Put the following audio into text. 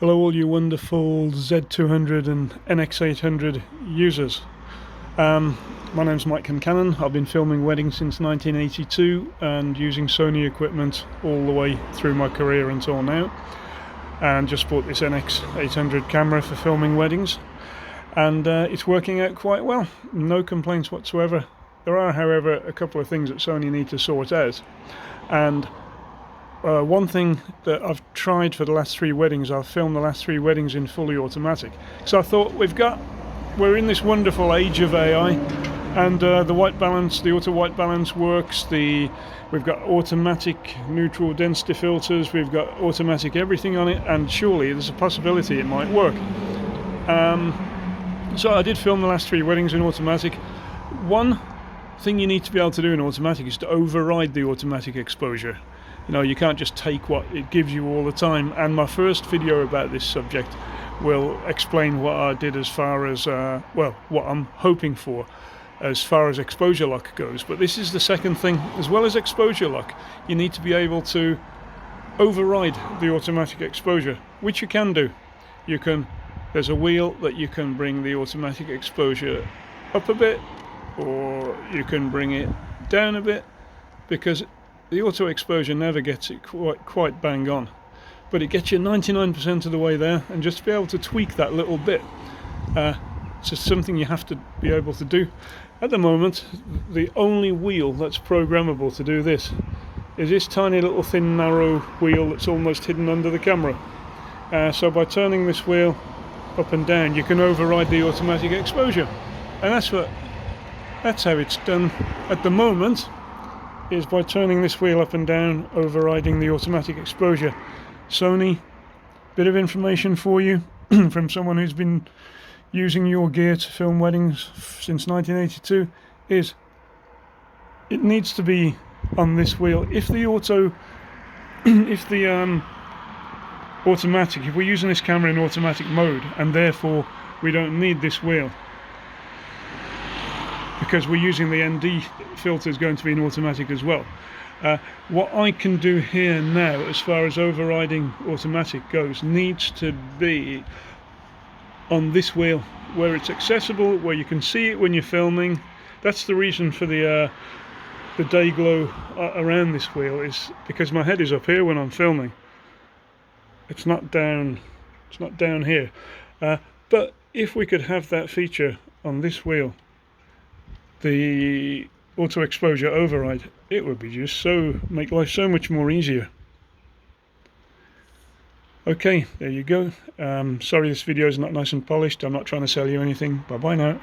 Hello all you wonderful Z200 and NX800 users. My name's Mike Cannon. I've been filming weddings since 1982 and using Sony equipment all the way through my career until now, and just bought this NX800 camera for filming weddings, and it's working out quite well. No complaints whatsoever. There are, however, a couple of things that Sony need to sort out, and one thing that I've tried for the last 3 weddings, I've filmed the last 3 weddings in fully automatic. So I thought we're in this wonderful age of AI, and the white balance, the auto white balance works. We've got automatic neutral density filters, we've got automatic everything on it, and surely there's a possibility it might work. So I did film the last 3 weddings in automatic. One thing you need to be able to do in automatic is to override the automatic exposure. You know, you can't just take what it gives you all the time, and my first video about this subject will explain what I did as far as, well, what I'm hoping for as far as exposure lock goes. But this is the second thing. As well as exposure lock, you need to be able to override the automatic exposure, which you can do. There's a wheel that you can bring the automatic exposure up a bit, or you can bring it down a bit, because the auto exposure never gets it quite bang on, but it gets you 99% of the way there, and just to be able to tweak that little bit, it's just something you have to be able to do. At the moment, the only wheel that's programmable to do this is this tiny little thin narrow wheel that's almost hidden under the camera. So by turning this wheel up and down, you can override the automatic exposure, and that's how it's done at the moment, is by turning this wheel up and down, overriding the automatic exposure. Sony, bit of information for you from someone who's been using your gear to film weddings since 1982, is it needs to be on this wheel. If we're using this camera in automatic mode, and therefore we don't need this wheel, because we're using the ND filter is going to be in automatic as well. What I can do here now, as far as overriding automatic goes, needs to be on this wheel, where it's accessible, where you can see it when you're filming. That's the reason for the day glow around this wheel, is because my head is up here when I'm filming. It's not down here. But if we could have that feature on this wheel, the auto exposure override, it would be just make life so much more easier. Okay, there you go. Sorry this video is not nice and polished. I'm not trying to sell you anything. Bye bye now.